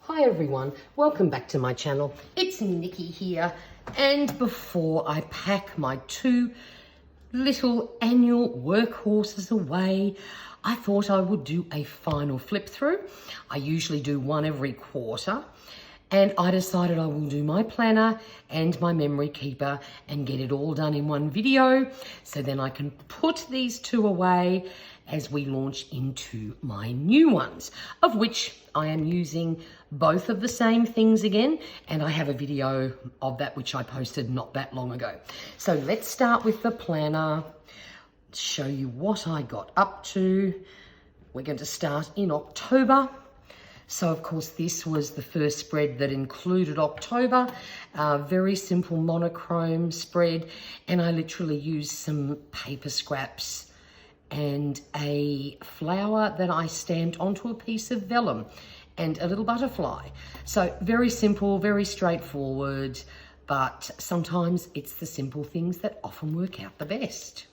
Hi everyone, welcome back to my channel. It's Nikki here, and before I pack my two little annual workhorses away, I thought I would do a final flip through. I usually do one every quarter, and I decided I will do my planner and my memory keeper and get it all done in one video, so then I can put these two away as we launch into my new ones, of which I am using both of the same things again, and I have a video of that which I posted not that long ago. So let's start with the planner, show you what I got up to. We're going to start in October. So of course this was the first spread that included October, very simple monochrome spread, and I literally used some paper scraps and a flower that I stamped onto a piece of vellum and a little butterfly. So very simple, very straightforward, but sometimes it's the simple things that often work out the best.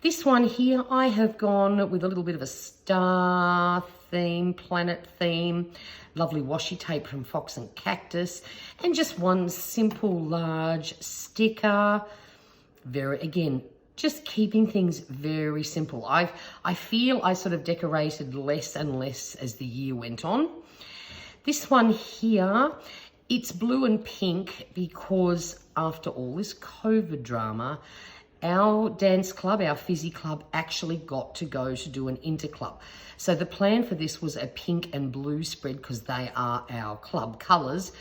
This one here, I have gone with a little bit of a star theme, planet theme, lovely washi tape from Fox and Cactus, and just one simple large sticker. Again, just keeping things very simple. I feel I sort of decorated less and less as the year went on. This one here, it's blue and pink because after all this COVID drama, our dance club, our fizzy club, actually got to go to do an interclub. So the plan for this was a pink and blue spread because they are our club colours.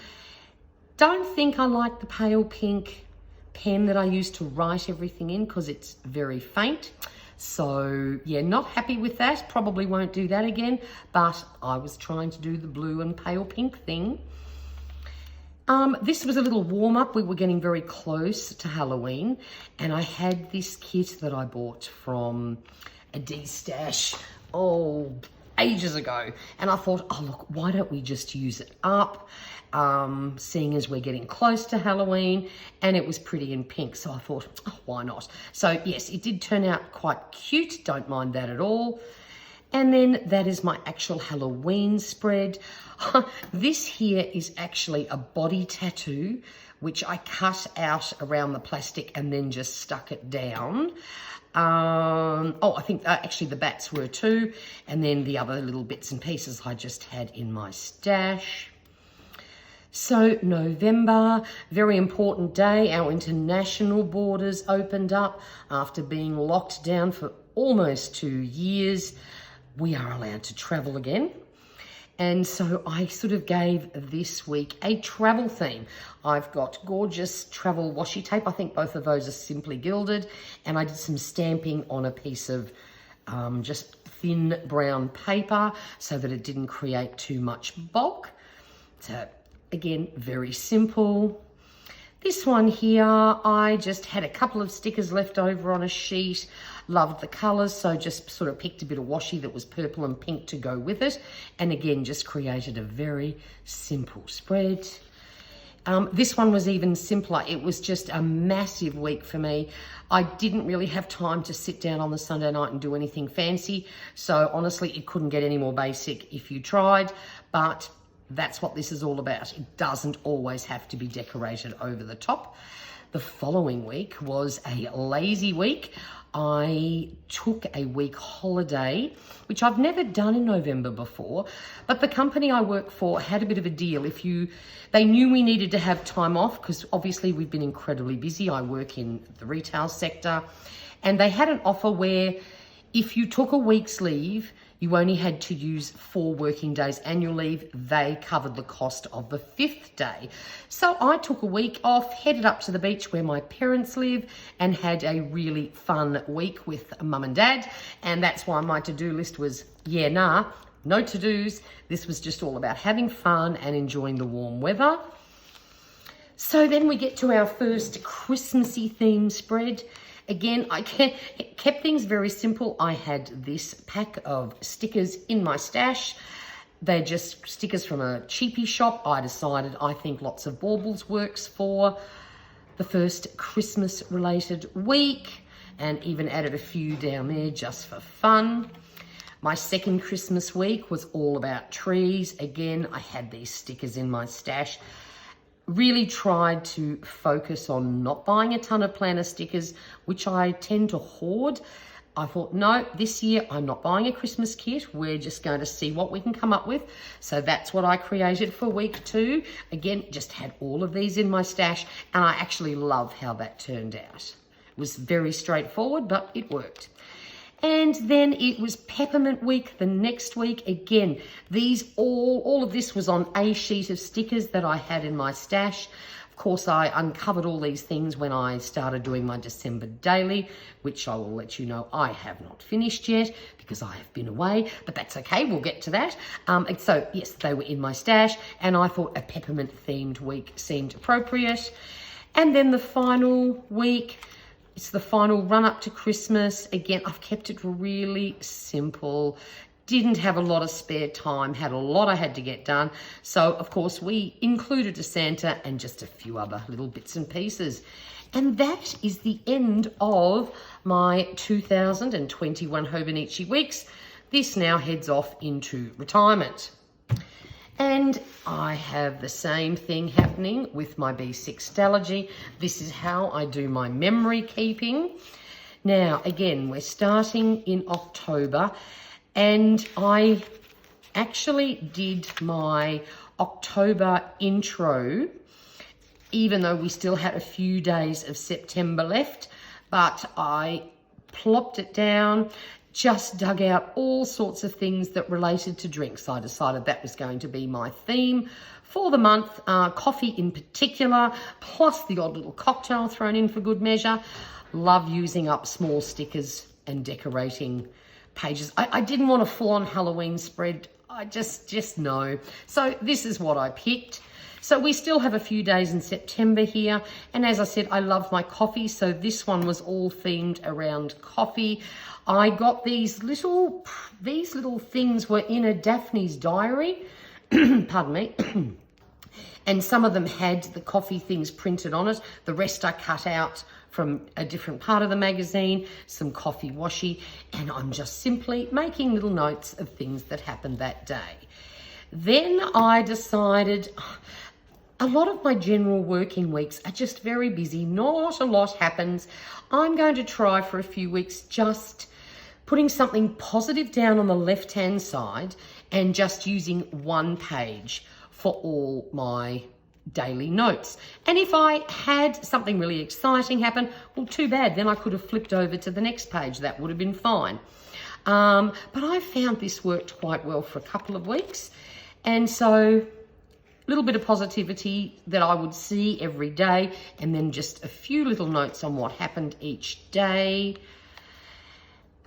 Don't think I like the pale pink pen that I use to write everything in because it's very faint. So yeah, not happy with that. Probably won't do that again, but I was trying to do the blue and pale pink thing. This was a little warm up. We were getting very close to Halloween, and I had this kit that I bought from a D-stash, ages ago. And I thought, oh look, why don't we just use it up, seeing as we're getting close to Halloween, and it was pretty in pink. So I thought, oh, why not? So yes, it did turn out quite cute. Don't mind that at all. And then that is my actual Halloween spread. This here is actually a body tattoo, which I cut out around the plastic and then just stuck it down. I think actually the bats were too. And then the other little bits and pieces I just had in my stash. So November, very important day. Our international borders opened up after being locked down for almost 2 years. We are allowed to travel again. And so I sort of gave this week a travel theme. I've got gorgeous travel washi tape. I think both of those are simply gilded. And I did some stamping on a piece of just thin brown paper so that it didn't create too much bulk. So again, very simple. This one here, I just had a couple of stickers left over on a sheet. Loved the colours, so just sort of picked a bit of washi that was purple and pink to go with it. And again, just created a very simple spread. This one was even simpler. It was just a massive week for me. I didn't really have time to sit down on the Sunday night and do anything fancy. So honestly, it couldn't get any more basic if you tried, but that's what this is all about. It doesn't always have to be decorated over the top. The following week was a lazy week. I took a week holiday, which I've never done in November before, but the company I work for had a bit of a deal. They knew we needed to have time off because obviously we've been incredibly busy. I work in the retail sector, and they had an offer where if you took a week's leave, you only had to use 4 working days annual leave. They covered the cost of the 5th day. So I took a week off, headed up to the beach where my parents live, and had a really fun week with mum and dad. And that's why my to-do list was, no to-dos. This was just all about having fun and enjoying the warm weather. So then we get to our first Christmassy theme spread. Again, I kept things very simple. I had this pack of stickers in my stash. They're just stickers from a cheapie shop. I decided I think lots of baubles works for the first Christmas related week, and even added a few down there just for fun. My second Christmas week was all about trees. Again, I had these stickers in my stash. Really tried to focus on not buying a ton of planner stickers, which I tend to hoard. I thought, no, this year I'm not buying a Christmas kit. We're just going to see what we can come up with. So that's what I created for week 2. Again, just had all of these in my stash, and I actually love how that turned out. It was very straightforward, but it worked. And then it was Peppermint week the next week. Again, all of this was on a sheet of stickers that I had in my stash. Of course, I uncovered all these things when I started doing my December daily, which I will let you know I have not finished yet because I have been away, but that's okay, we'll get to that. And so yes, they were in my stash, and I thought a peppermint themed week seemed appropriate. And then the final week, it's the final run up to Christmas. Again, I've kept it really simple. Didn't have a lot of spare time, had a lot I had to get done. So, of course, we included a Santa and just a few other little bits and pieces. And that is the end of my 2021 Hobonichi weeks. This now heads off into retirement. And I have the same thing happening with my B6 Stalogy. This is how I do my memory keeping. Now, again, we're starting in October, and I actually did my October intro, even though we still had a few days of September left, but I plopped it down, just dug out all sorts of things that related to drinks. I decided that was going to be my theme for the month, coffee in particular, plus the odd little cocktail thrown in for good measure. Love using up small stickers and decorating pages. I didn't want a full-on Halloween spread. I just no. So this is what I picked. So we still have a few days in September here. And as I said, I love my coffee. So this one was all themed around coffee. I got these little things were in a Daphne's diary. Pardon me. And some of them had the coffee things printed on it. The rest I cut out from a different part of the magazine, some coffee washi, and I'm just simply making little notes of things that happened that day. Then I decided a lot of my general working weeks are just very busy. Not a lot happens. I'm going to try for a few weeks just putting something positive down on the left-hand side and just using one page for all my daily notes. And if I had something really exciting happen, well, too bad. Then I could have flipped over to the next page. That would have been fine. But I found this worked quite well for a couple of weeks. And so a little bit of positivity that I would see every day, and then just a few little notes on what happened each day.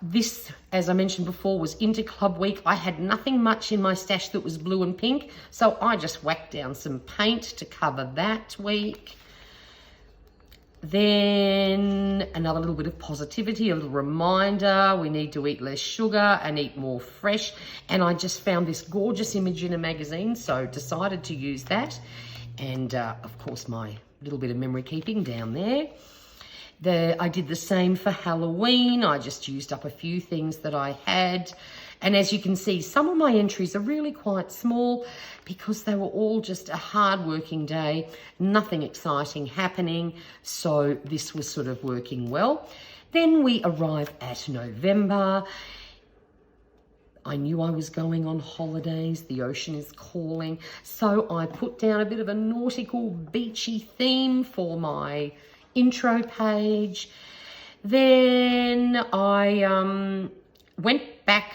This, as I mentioned before, was Interclub week. I had nothing much in my stash that was blue and pink, so I just whacked down some paint to cover that week. Then another little bit of positivity, a little reminder, we need to eat less sugar and eat more fresh. And I just found this gorgeous image in a magazine, so decided to use that. And of course, my little bit of memory keeping down there. I did the same for Halloween. I just used up a few things that I had. And as you can see, some of my entries are really quite small because they were all just a hard-working day, nothing exciting happening. So this was sort of working well. Then we arrive at November. I knew I was going on holidays. The ocean is calling. So I put down a bit of a nautical, beachy theme for my intro page. Then I went back,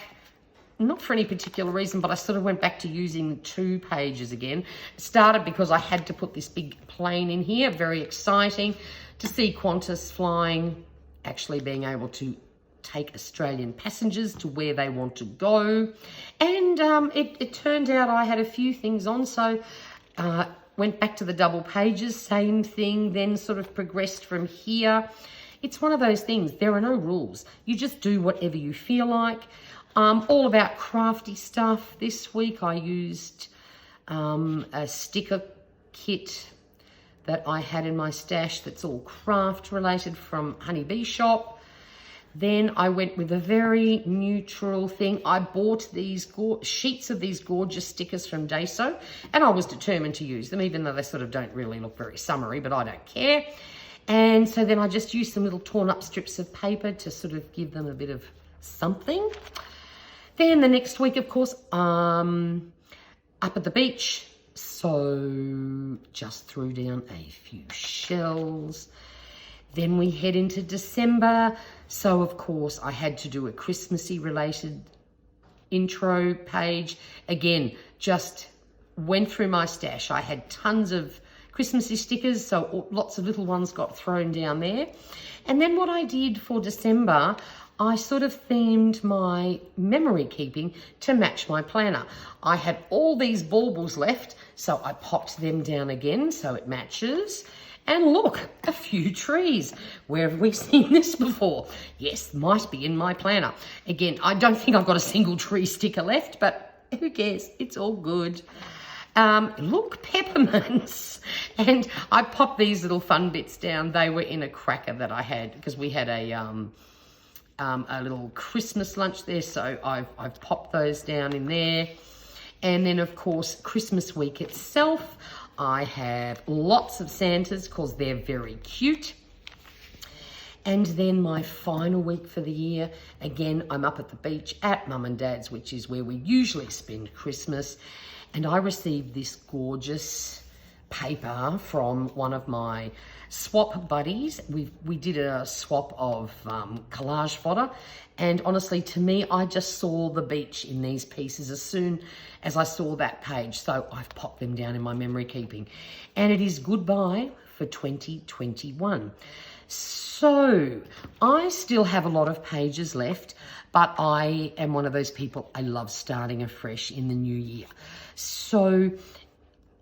not for any particular reason, but I sort of went back to using 2 pages again. Started because I had to put this big plane in here, very exciting to see Qantas flying, actually being able to take Australian passengers to where they want to go. And it turned out I had a few things on, so went back to the double pages, same thing, then sort of progressed from here. It's one of those things, there are no rules. You just do whatever you feel like. All about crafty stuff. This week I used a sticker kit that I had in my stash that's all craft related from Honeybee Shop. Then I went with a very neutral thing. I bought these sheets of these gorgeous stickers from Daiso, and I was determined to use them, even though they sort of don't really look very summery, but I don't care. And so then I just used some little torn up strips of paper to sort of give them a bit of something. Then the next week, of course, up at the beach, so just threw down a few shells. Then we head into December. So of course I had to do a Christmassy related intro page. Again, just went through my stash. I had tons of Christmassy stickers, so lots of little ones got thrown down there. And then what I did for December, I sort of themed my memory keeping to match my planner. I had all these baubles left, so I popped them down again so it matches. And look, a few trees. Where have we seen this before? Yes, might be in my planner. Again, I don't think I've got a single tree sticker left, but who cares? It's all good. Look, peppermints. And I popped these little fun bits down. They were in a cracker that I had because we had a little Christmas lunch there. So I've popped those down in there. And then, of course, Christmas week itself, I have lots of Santas because they're very cute. And then my final week for the year, again, I'm up at the beach at Mum and Dad's, which is where we usually spend Christmas. And I received this gorgeous paper from one of my swap buddies. We did a swap of collage fodder, and honestly, to me, I just saw the beach in these pieces as soon as I saw that page, so I've popped them down in my memory keeping. And it is goodbye for 2021. So I still have a lot of pages left, but I am one of those people, I love starting afresh in the new year. So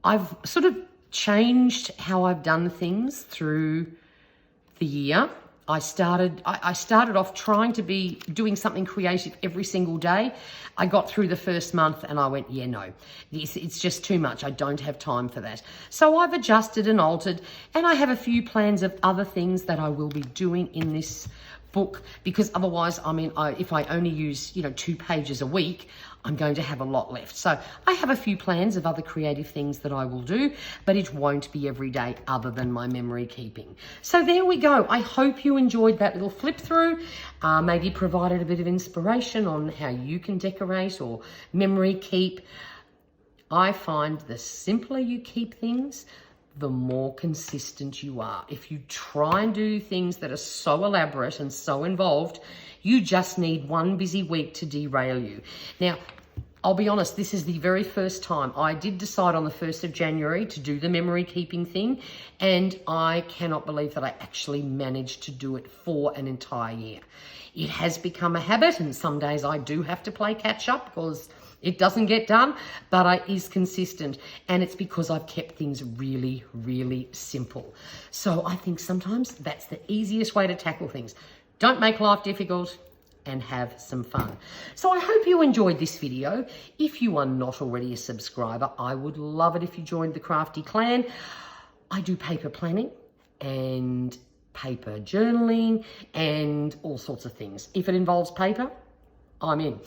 I've sort of changed how I've done things through the year. I started off trying to be doing something creative every single day. I got through the first month and I went, yeah, no, it's just too much. I don't have time for that. So I've adjusted and altered, and I have a few plans of other things that I will be doing in this book, because otherwise, I mean, if I only use, 2 pages a week, I'm going to have a lot left. So I have a few plans of other creative things that I will do, but it won't be every day other than my memory keeping. So there we go. I hope you enjoyed that little flip through, maybe provided a bit of inspiration on how you can decorate or memory keep. I find the simpler you keep things, the more consistent you are. If you try and do things that are so elaborate and so involved, you just need one busy week to derail you. Now, I'll be honest, this is the very first time. I did decide on the 1st of January to do the memory keeping thing, and I cannot believe that I actually managed to do it for an entire year. It has become a habit, and some days I do have to play catch up because it doesn't get done, but it is consistent, and it's because I've kept things really, really simple. So I think sometimes that's the easiest way to tackle things. Don't make life difficult and have some fun. So I hope you enjoyed this video. If you are not already a subscriber, I would love it if you joined the Crafty clan. I do paper planning and paper journaling and all sorts of things. If it involves paper, I'm in.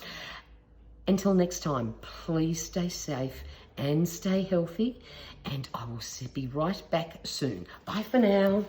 Until next time, please stay safe and stay healthy, and I will be right back soon. Bye for now.